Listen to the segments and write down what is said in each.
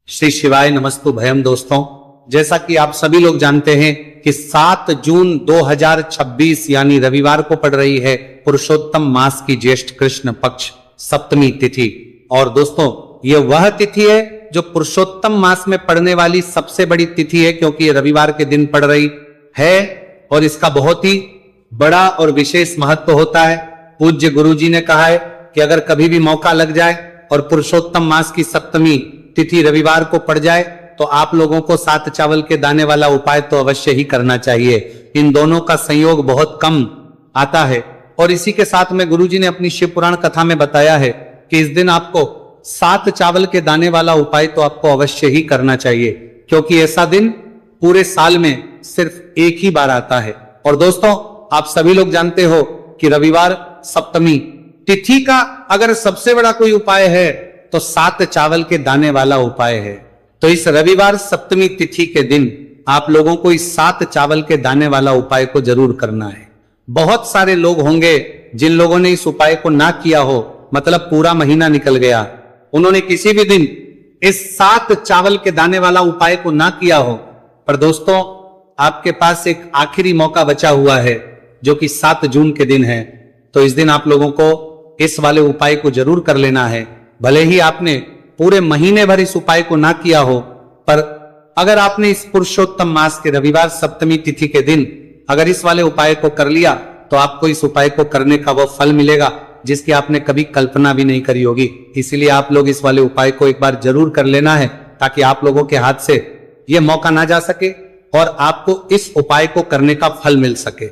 श्री शिवाय नमस्तु भयम। दोस्तों, जैसा कि आप सभी लोग जानते हैं कि 7 जून 2026 यानी रविवार को पड़ रही है पुरुषोत्तम मास की ज्येष्ठ कृष्ण पक्ष सप्तमी तिथि। और दोस्तों, ये वह तिथि है जो पुरुषोत्तम मास में पड़ने वाली सबसे बड़ी तिथि है, क्योंकि ये रविवार के दिन पड़ रही है और इसका बहुत ही बड़ा और विशेष महत्व होता है। पूज्य गुरुजी ने कहा है कि अगर कभी भी मौका लग जाए और पुरुषोत्तम मास की सप्तमी तिथि रविवार को पड़ जाए तो आप लोगों को 7 चावल के दाने वाला उपाय तो अवश्य ही करना चाहिए। इन दोनों का संयोग बहुत कम आता है और इसी के साथ में गुरुजी ने अपनी शिव पुराण कथा में बताया है कि इस दिन आपको 7 चावल के दाने वाला उपाय तो आपको अवश्य ही करना चाहिए, क्योंकि ऐसा दिन पूरे साल में सिर्फ एक ही बार आता है। और दोस्तों, आप सभी लोग जानते हो कि रविवार सप्तमी तिथि का अगर सबसे बड़ा कोई उपाय है तो 7 चावल के दाने वाला उपाय है। तो इस रविवार सप्तमी तिथि के दिन आप लोगों को इस 7 चावल के दाने वाला उपाय को जरूर करना है। बहुत सारे लोग होंगे जिन लोगों ने इस उपाय को ना किया हो, मतलब पूरा महीना निकल गया, उन्होंने किसी भी दिन इस 7 चावल के दाने वाला उपाय को ना किया हो। पर दोस्तों, आपके पास एक आखिरी मौका बचा हुआ है जो कि 7 जून के दिन है। तो इस दिन आप लोगों को इस वाले उपाय को जरूर कर लेना है। भले ही आपने पूरे महीने भर इस उपाय को ना किया हो, पर अगर आपने इस पुरुषोत्तम मास के रविवार सप्तमी तिथि के दिन अगर इस वाले उपाय को कर लिया तो आपको इस उपाय को करने का वो फल मिलेगा जिसकी आपने कभी कल्पना भी नहीं करी होगी। इसीलिए आप लोग इस वाले उपाय को एक बार जरूर कर लेना है, ताकि आप लोगों के हाथ से यह मौका ना जा सके और आपको इस उपाय को करने का फल मिल सके।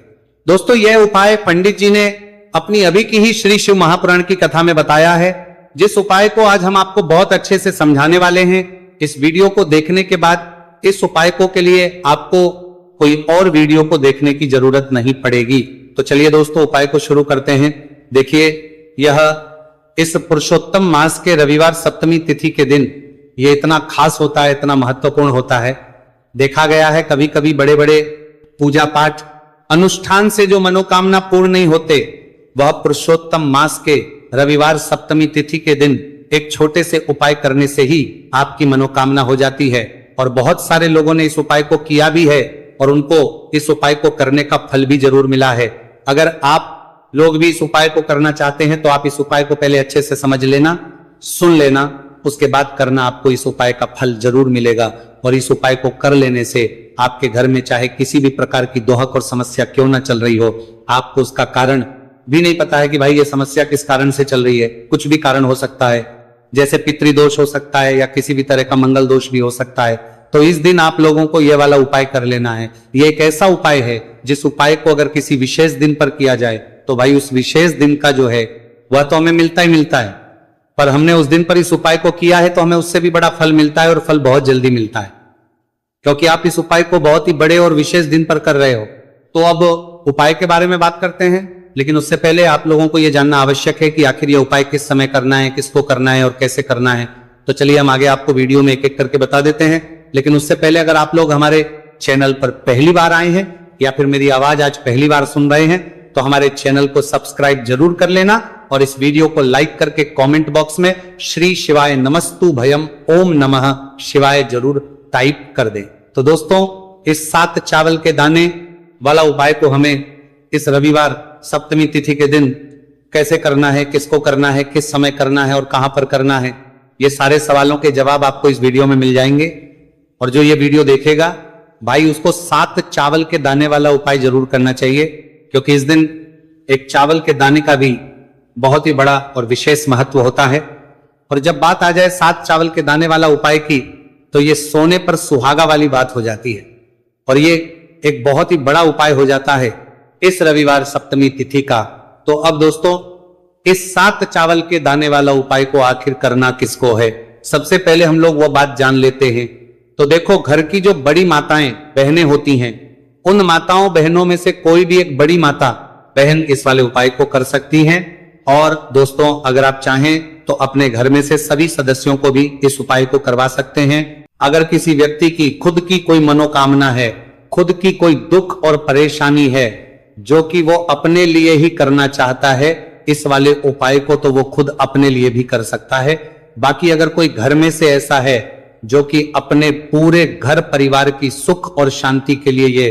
दोस्तों, यह उपाय पंडित जी ने अपनी अभी की ही श्री शिव महापुराण की कथा में बताया है, जिस उपाय को आज हम आपको बहुत अच्छे से समझाने वाले हैं। इस वीडियो को देखने के बाद इस उपाय को के लिए आपको कोई और वीडियो को देखने की जरूरत नहीं पड़ेगी। तो चलिए दोस्तों, उपाय को शुरू करते हैं। देखिए, यह इस पुरुषोत्तम मास के रविवार सप्तमी तिथि के दिन यह इतना खास होता है, इतना महत्वपूर्ण होता है। देखा गया है कभी कभी बड़े बड़े पूजा पाठ अनुष्ठान से जो मनोकामना पूर्ण नहीं होते, वह पुरुषोत्तम मास के रविवार सप्तमी तिथि के दिन एक छोटे से उपाय करने से ही आपकी मनोकामना हो जाती है। और बहुत सारे लोगों ने इस उपाय को किया भी है और उनको इस उपाय को करने का फल भी जरूर मिला है। अगर आप लोग भी इस उपाय को करना चाहते हैं तो आप इस उपाय को पहले अच्छे से समझ लेना, सुन लेना, उसके बाद करना। आपको इस उपाय का फल जरूर मिलेगा और इस उपाय को कर लेने से आपके घर में चाहे किसी भी प्रकार की दोहक और समस्या क्यों ना चल रही हो, आपको उसका कारण भी नहीं पता है कि भाई ये समस्या किस कारण से चल रही है। कुछ भी कारण हो सकता है, जैसे पितृदोष हो सकता है या किसी भी तरह का मंगल दोष भी हो सकता है। तो इस दिन आप लोगों को यह वाला उपाय कर लेना है। ये एक ऐसा उपाय है जिस उपाय को अगर किसी विशेष दिन पर किया जाए तो भाई उस विशेष दिन का जो है वह तो हमें मिलता ही मिलता है, पर हमने उस दिन पर इस उपाय को किया है तो हमें उससे भी बड़ा फल मिलता है और फल बहुत जल्दी मिलता है, क्योंकि आप इस उपाय को बहुत ही बड़े और विशेष दिन पर कर रहे हो। तो अब उपाय के बारे में बात करते हैं, लेकिन उससे पहले आप लोगों को यह जानना आवश्यक है कि आखिर यह उपाय किस समय करना है, किसको करना है और कैसे करना है। तो चलिए हम आगे आपको वीडियो में एक एक करके बता देते हैं। लेकिन उससे पहले अगर आप लोग हमारे चैनल पर पहली बार आए हैं या फिर मेरी आवाज आज पहली बार सुन रहे हैं तो हमारे चैनल को सब्सक्राइब जरूर कर लेना और इस वीडियो को लाइक करके कमेंट बॉक्स में श्री शिवाय नमस्तु भयम ओम नमः शिवाय जरूर टाइप कर दें। तो दोस्तों, इस 7 चावल के दाने वाला उपाय को हमें इस रविवार सप्तमी तिथि के दिन कैसे करना है, किसको करना है, किस समय करना है और कहां पर करना है, ये सारे सवालों के जवाब आपको इस वीडियो में मिल जाएंगे। और जो ये वीडियो देखेगा भाई, उसको 7 चावल के दाने वाला उपाय जरूर करना चाहिए, क्योंकि इस दिन एक चावल के दाने का भी बहुत ही बड़ा और विशेष महत्व होता है। और जब बात आ जाए 7 चावल के दाने वाला उपाय की, तो ये सोने पर सुहागा वाली बात हो जाती है और ये एक बहुत ही बड़ा उपाय हो जाता है इस रविवार सप्तमी तिथि का। तो अब दोस्तों, इस 7 चावल के दाने वाला उपाय को आखिर करना किसको है, सबसे पहले हम लोग वो बात जान लेते हैं। तो देखो, घर की जो बड़ी माताएं बहनें होती हैं, उन माताओं बहनों में से कोई भी एक बड़ी माता बहन इस वाले उपाय को कर सकती हैं। और दोस्तों, अगर आप चाहें तो अपने घर में से सभी सदस्यों को भी इस उपाय को करवा सकते हैं। अगर किसी व्यक्ति की खुद की कोई मनोकामना है, खुद की कोई दुख और परेशानी है जो कि वो अपने लिए ही करना चाहता है इस वाले उपाय को, तो वो खुद अपने लिए भी कर सकता है। बाकी अगर कोई घर में से ऐसा है जो कि अपने पूरे घर परिवार की सुख और शांति के लिए ये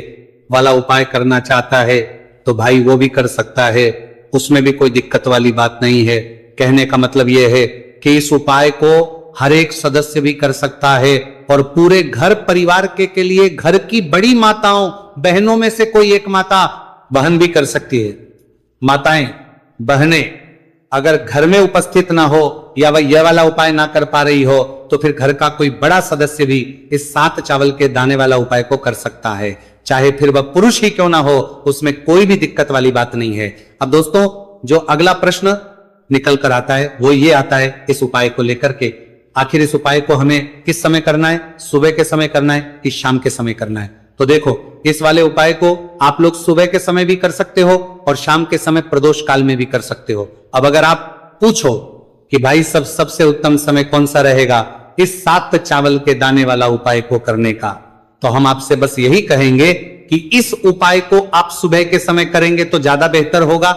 वाला उपाय करना चाहता है, तो भाई वो भी कर सकता है, उसमें भी कोई दिक्कत वाली बात नहीं है। कहने का मतलब ये है कि इस उपाय को हर एक सदस्य भी कर सकता है और पूरे घर परिवार के लिए घर की बड़ी माताओं बहनों में से कोई एक माता बहन भी कर सकती है। माताएं बहनें अगर घर में उपस्थित ना हो या वह यह वाला उपाय ना कर पा रही हो तो फिर घर का कोई बड़ा सदस्य भी इस 7 चावल के दाने वाला उपाय को कर सकता है, चाहे फिर वह पुरुष ही क्यों ना हो, उसमें कोई भी दिक्कत वाली बात नहीं है। अब दोस्तों जो अगला प्रश्न निकल कर आता है वो ये आता है इस उपाय को लेकर के, आखिर इस उपाय को हमें किस समय करना है, सुबह के समय करना है कि शाम के समय करना है। तो देखो इस वाले उपाय को आप लोग सुबह के समय भी कर सकते हो और शाम के समय प्रदोष काल में भी कर सकते हो। अब अगर आप पूछो कि भाई सबसे उत्तम समय कौन सा रहेगा इस 7 चावल के दाने वाला उपाय को करने का, तो हम आपसे बस यही कहेंगे कि इस उपाय को आप सुबह के समय करेंगे तो ज्यादा बेहतर होगा।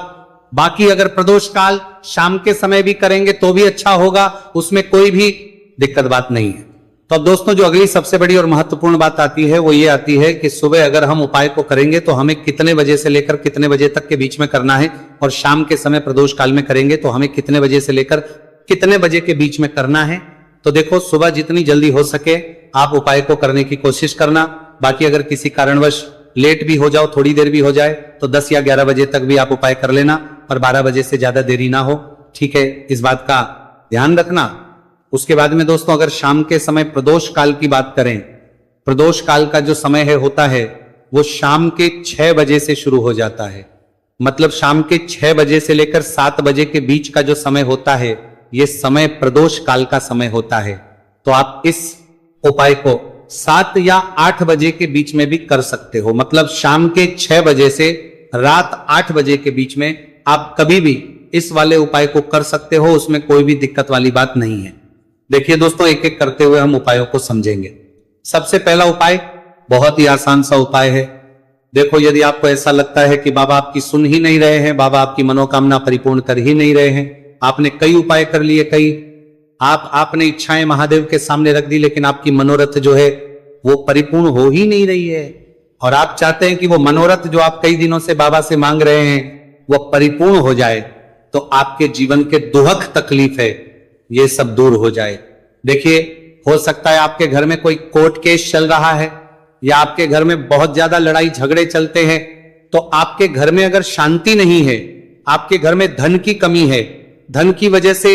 बाकी अगर प्रदोष काल शाम के समय भी करेंगे तो भी अच्छा होगा, उसमें कोई भी दिक्कत बात नहीं है। तो अब दोस्तों जो अगली सबसे बड़ी और महत्वपूर्ण बात आती है वो ये आती है कि सुबह अगर हम उपाय को करेंगे तो हमें कितने बजे से लेकर कितने बजे तक के बीच में करना है, और शाम के समय प्रदोष काल में करेंगे तो हमें कितने बजे से लेकर कितने बजे के बीच में करना है। तो देखो सुबह जितनी जल्दी हो सके आप उपाय को करने की कोशिश करना। बाकी अगर किसी कारणवश लेट भी हो जाओ, थोड़ी देर भी हो जाए, तो 10 या 11 बजे तक भी आप उपाय कर लेना, पर 12 बजे से ज्यादा देरी ना हो, ठीक है, इस बात का ध्यान रखना। उसके बाद में दोस्तों अगर शाम के समय प्रदोष काल की बात करें, प्रदोष काल का जो समय है होता है वो शाम के 6 बजे से शुरू हो जाता है। मतलब शाम के 6 बजे से लेकर 7 बजे के बीच का जो समय होता है ये समय प्रदोष काल का समय होता है। तो आप इस उपाय को 7 या 8 बजे के बीच में भी कर सकते हो। मतलब शाम के 6 बजे से रात 8 बजे के बीच में आप कभी भी इस वाले उपाय को कर सकते हो, उसमें कोई भी दिक्कत वाली बात नहीं है। देखिए दोस्तों एक एक करते हुए हम उपायों को समझेंगे। सबसे पहला उपाय बहुत ही आसान सा उपाय है। देखो यदि आपको ऐसा लगता है कि बाबा आपकी सुन ही नहीं रहे हैं, बाबा आपकी मनोकामना परिपूर्ण कर ही नहीं रहे हैं, आपने कई उपाय कर लिए, कई आपने इच्छाएं महादेव के सामने रख दी, लेकिन आपकी मनोरथ जो है वो परिपूर्ण हो ही नहीं रही है, और आप चाहते हैं कि वो मनोरथ जो आप कई दिनों से बाबा से मांग रहे हैं वो परिपूर्ण हो जाए, तो आपके जीवन के दुहक तकलीफ है ये सब दूर हो जाए। देखिए हो सकता है आपके घर में कोई कोर्ट केस चल रहा है या आपके घर में बहुत ज्यादा लड़ाई झगड़े चलते हैं, तो आपके घर में अगर शांति नहीं है, आपके घर में धन की कमी है, धन की वजह से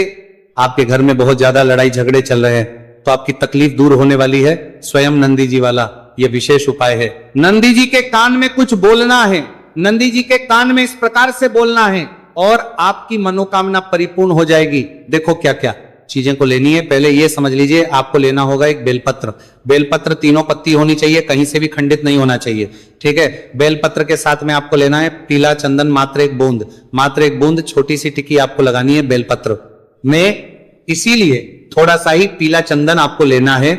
आपके घर में बहुत ज्यादा लड़ाई झगड़े चल रहे हैं, तो आपकी तकलीफ दूर होने वाली है। स्वयं नंदी जी वाला यह विशेष उपाय है। नंदी जी के कान में कुछ बोलना है, नंदी जी के कान में इस प्रकार से बोलना है और आपकी मनोकामना परिपूर्ण हो जाएगी। देखो क्या क्या चीजें को लेनी है, पहले ये समझ लीजिए। आपको लेना होगा एक बेलपत्र, बेलपत्र 3 पत्ती होनी चाहिए, कहीं से भी खंडित नहीं होना चाहिए, ठीक है। बेलपत्र के साथ में आपको लेना है पीला चंदन मात्र 1 बूंद, मात्र 1 बूंद छोटी सी टिक्की आपको लगानी है बेलपत्र में। इसीलिए थोड़ा सा ही पीला चंदन आपको लेना है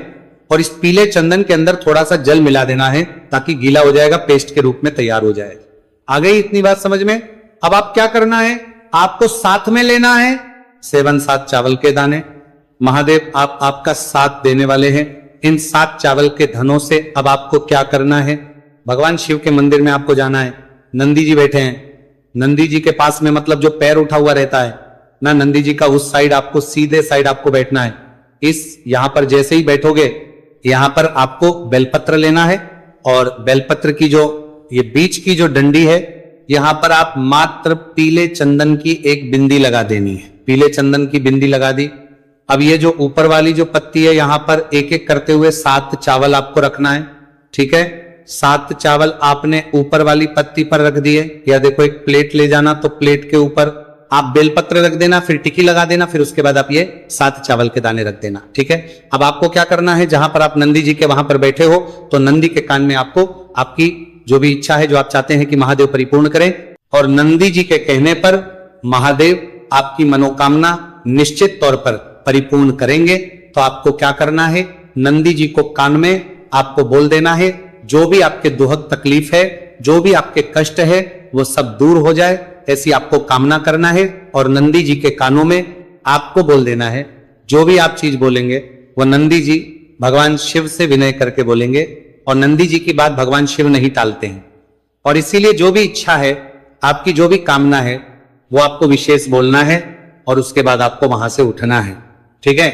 और इस पीले चंदन के अंदर थोड़ा सा जल मिला देना है ताकि गीला हो जाएगा, पेस्ट के रूप में तैयार हो जाएगा। आ गई इतनी बात समझ में। अब आप क्या करना है, आपको साथ में लेना है 7 चावल के दाने। महादेव आप आपका साथ देने वाले हैं। इन 7 चावल के धनों से अब आपको क्या करना है, भगवान शिव के मंदिर में आपको जाना है। नंदी जी बैठे हैं, नंदी जी के पास में मतलब जो पैर उठा हुआ रहता है ना नंदी जी का, उस साइड आपको सीधे साइड आपको बैठना है। इस यहां पर जैसे ही बैठोगे यहां पर आपको बेलपत्र लेना है और बेलपत्र की जो ये बीच की जो डंडी है यहां पर आप मात्र पीले चंदन की एक बिंदी लगा देनी है। पीले चंदन की बिंदी लगा दी। अब ये जो ऊपर वाली जो पत्ती है यहां पर एक एक करते हुए 7 चावल आपको रखना है, ठीक है। 7 चावल आपने ऊपर वाली पत्ती पर रख दिए, या देखो एक प्लेट ले जाना, तो प्लेट के ऊपर आप बेलपत्र रख देना, फिर टिक्की लगा देना, फिर उसके बाद आप ये 7 चावल के दाने रख देना, ठीक है। अब आपको क्या करना है, जहां पर आप नंदी जी के वहां पर बैठे हो तो नंदी के कान में आपको आपकी जो भी इच्छा है, जो आप चाहते हैं कि महादेव परिपूर्ण करें, और नंदी जी के कहने पर महादेव आपकी मनोकामना निश्चित तौर पर परिपूर्ण करेंगे। तो आपको क्या करना है, नंदी जी को कान में आपको बोल देना है जो भी आपके दुहक तकलीफ है, जो भी आपके कष्ट है वो सब दूर हो जाए, ऐसी आपको कामना करना है। और नंदी जी के कानों में आपको बोल देना है, जो भी आप चीज बोलेंगे वो नंदी जी भगवान शिव से विनय करके बोलेंगे, और नंदी जी की बात भगवान शिव नहीं टालते हैं। और इसीलिए जो भी इच्छा है, आपकी जो भी कामना है, वो आपको विशेष बोलना है और उसके बाद आपको वहां से उठना है। ठीक है,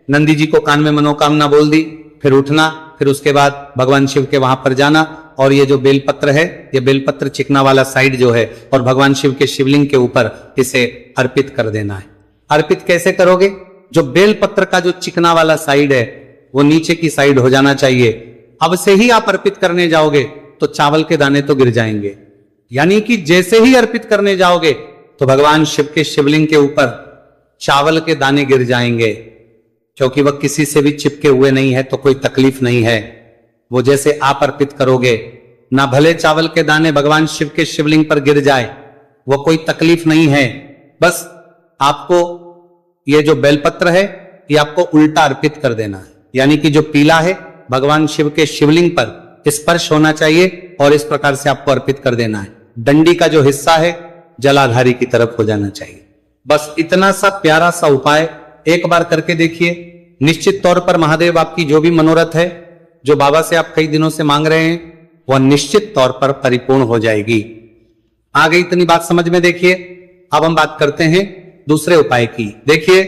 नंदी जी को कान में मनोकामना बोल दी, फिर उठना, फिर उसके बाद भगवान शिव के वहां पर जाना, और ये जो बेलपत्र है, ये बेलपत्र चिकना वाला साइड जो है, और भगवान शिव के शिवलिंग के ऊपर इसे अर्पित कर देना है। अर्पित कैसे करोगे? जो बेलपत्र का जो चिकना वाला साइड है वो नीचे की साइड हो जाना चाहिए। अब से ही आप अर्पित करने जाओगे तो चावल के दाने तो गिर जाएंगे, यानी कि जैसे ही अर्पित करने जाओगे तो भगवान शिव के शिवलिंग के ऊपर चावल के दाने गिर जाएंगे, क्योंकि वह किसी से भी चिपके हुए नहीं है, तो कोई तकलीफ नहीं है। वो जैसे आप अर्पित करोगे, ना भले चावल के दाने भगवान शिव के शिवलिंग पर गिर जाए, वो कोई तकलीफ नहीं है। बस आपको ये जो बेलपत्र है ये आपको उल्टा अर्पित कर देना है, यानी कि जो पीला है भगवान शिव के शिवलिंग पर स्पर्श होना चाहिए और इस प्रकार से आपको अर्पित कर देना है। डंडी का जो हिस्सा है जलाधारी की तरफ हो जाना चाहिए। बस इतना सा प्यारा सा उपाय एक बार करके देखिए। निश्चित तौर पर महादेव आपकी जो भी मनोरथ है, जो बाबा से आप कई दिनों से मांग रहे हैं, वह निश्चित तौर पर परिपूर्ण हो जाएगी। आ गई इतनी बात समझ में? देखिए, अब हम बात करते हैं दूसरे उपाय की। देखिए,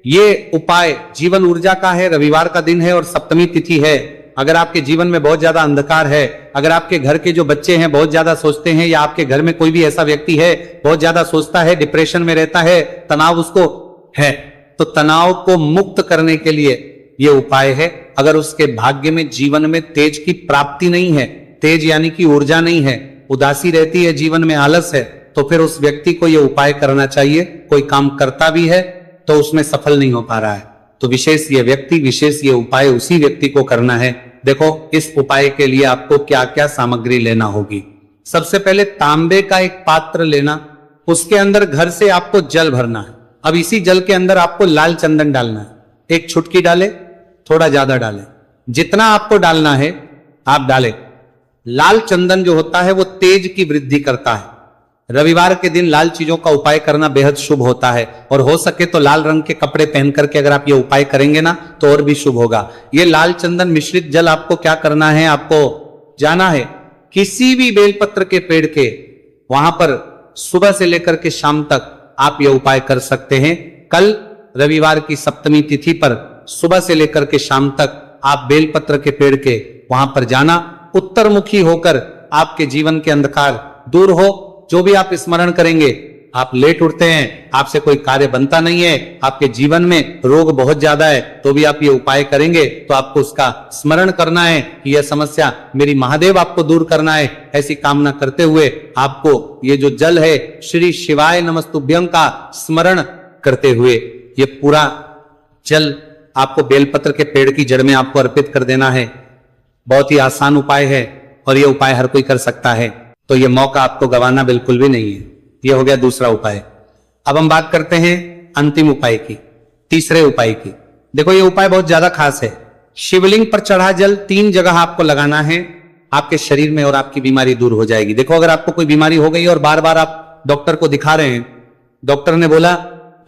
ये उपाय जीवन ऊर्जा का है, रविवार का दिन है और सप्तमी तिथि है। अगर आपके जीवन में बहुत ज्यादा अंधकार है, अगर आपके घर के जो बच्चे हैं बहुत ज्यादा सोचते हैं, या आपके घर में कोई भी ऐसा व्यक्ति है बहुत ज्यादा सोचता है, डिप्रेशन में रहता है, तनाव उसको है, तो तनाव को मुक्त करने के लिए ये उपाय है। अगर उसके भाग्य में जीवन में तेज की प्राप्ति नहीं है, तेज यानी कि ऊर्जा नहीं है, उदासी रहती है, जीवन में आलस है, तो फिर उस व्यक्ति को यह उपाय करना चाहिए। कोई काम करता भी है तो उसमें सफल नहीं हो पा रहा है, तो विशेष ये व्यक्ति, विशेष ये उपाय उसी व्यक्ति को करना है। देखो, इस उपाय के लिए आपको क्या क्या सामग्री लेना होगी। सबसे पहले तांबे का एक पात्र लेना, उसके अंदर घर से आपको जल भरना है। अब इसी जल के अंदर आपको लाल चंदन डालना है। एक चुटकी डाले, थोड़ा ज्यादा डाले, जितना आपको डालना है आप डाले। लाल चंदन जो होता है वो तेज की वृद्धि करता है। रविवार के दिन लाल चीजों का उपाय करना बेहद शुभ होता है, और हो सके तो लाल रंग के कपड़े पहन करके अगर आप ये उपाय करेंगे ना तो और भी शुभ होगा। ये लाल चंदन मिश्रित जल आपको क्या करना है, आपको जाना है किसी भी बेलपत्र के पेड़ के वहां पर सुबह से लेकर के शाम तक आप ये उपाय कर सकते हैं। कल रविवार की सप्तमी तिथि पर सुबह से लेकर के शाम तक आप बेलपत्र के पेड़ के वहां पर जाना, उत्तरमुखी होकर आपके जीवन के अंधकार दूर हो। जो भी आप स्मरण करेंगे, आप लेट उठते हैं, आपसे कोई कार्य बनता नहीं है, आपके जीवन में रोग बहुत ज्यादा है, तो भी आप ये उपाय करेंगे तो आपको उसका स्मरण करना है कि यह समस्या मेरी महादेव आपको दूर करना है। ऐसी कामना करते हुए आपको ये जो जल है श्री शिवाय नमस्तुभ्यं का स्मरण करते हुए ये पूरा जल आपको बेलपत्र के पेड़ की जड़ में आपको अर्पित कर देना है। बहुत ही आसान उपाय है और यह उपाय हर कोई कर सकता है, तो यह मौका आपको गंवाना बिल्कुल भी नहीं है। यह हो गया दूसरा उपाय। अब हम बात करते हैं अंतिम उपाय की, तीसरे उपाय की। देखो, यह उपाय बहुत ज्यादा खास है। शिवलिंग पर चढ़ा जल 3 जगह आपको लगाना है, आपके शरीर में, और आपकी बीमारी दूर हो जाएगी। देखो, अगर आपको कोई बीमारी हो गई और बार बार आप डॉक्टर को दिखा रहे हैं, डॉक्टर ने बोला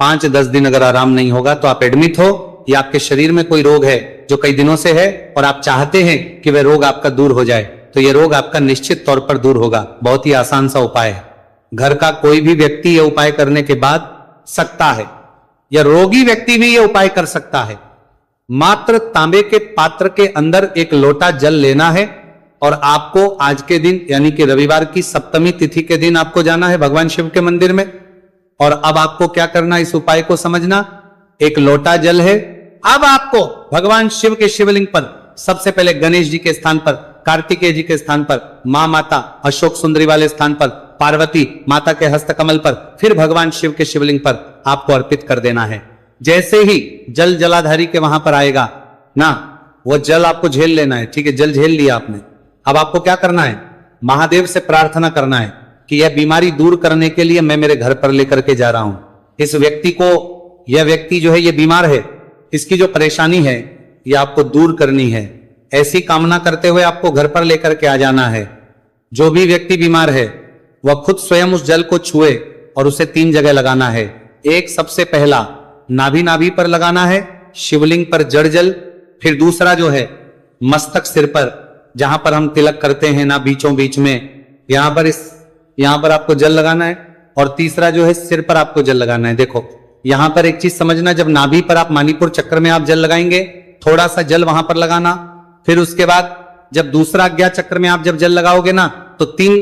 5-10 दिन अगर आराम नहीं होगा तो आप एडमिट हो, या आपके शरीर में कोई रोग है जो कई दिनों से है और आप चाहते हैं कि वह रोग आपका दूर हो जाए, तो यह रोग आपका निश्चित तौर पर दूर होगा। बहुत ही आसान सा उपाय है, घर का कोई भी व्यक्ति यह उपाय करने के बाद सकता है, या रोगी व्यक्ति भी यह उपाय कर सकता है। मात्र तांबे के पात्र के अंदर 1 लोटा जल लेना है, और आपको आज के दिन यानी कि रविवार की सप्तमी तिथि के दिन आपको जाना है भगवान शिव के मंदिर में। और अब आपको क्या करना, इस उपाय को समझना। 1 लोटा जल है, अब आपको भगवान शिव के शिवलिंग पर सबसे पहले गणेश जी के स्थान पर, कार्तिकेय जी के स्थान पर, मां माता अशोक सुंदरी वाले स्थान पर, पार्वती माता के हस्तकमल पर, फिर भगवान शिव के शिवलिंग पर आपको अर्पित कर देना है। जैसे ही जल जलाधारी के वहां पर आएगा ना, वो जल आपको झेल लेना है। ठीक है, जल झेल लिया आपने। अब आपको क्या करना है, महादेव से प्रार्थना करना है कि यह बीमारी दूर करने के लिए मैं मेरे घर पर लेकर के जा रहा हूं। इस व्यक्ति को, यह व्यक्ति जो है ये बीमार है, इसकी जो परेशानी है ये आपको दूर करनी है। ऐसी कामना करते हुए आपको घर पर लेकर के आ जाना है। जो भी व्यक्ति बीमार है वह खुद स्वयं उस जल को छुए और उसे 3 जगह लगाना है। एक सबसे पहला नाभि पर लगाना है, शिवलिंग पर जड़ जल, फिर दूसरा जो है मस्तक सिर पर, जहां पर हम तिलक करते हैं ना, बीचों बीच में यहां पर आपको जल लगाना है। और तीसरा जो है सिर पर आपको जल लगाना है। देखो यहां पर एक चीज समझना, जब नाभि पर आप मणिपुर चक्र में आप जल लगाएंगे, थोड़ा सा जल वहां पर लगाना। फिर उसके बाद जब दूसरा अज्ञा चक्र में आप जब जल लगाओगे ना, तो 3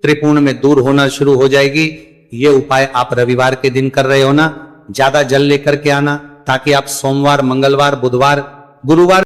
त्रिपुण में दूर होना शुरू हो जाएगी। ये उपाय आप रविवार के दिन कर रहे हो ना, ज्यादा जल लेकर के आना, ताकि आप सोमवार, मंगलवार, बुधवार, गुरुवार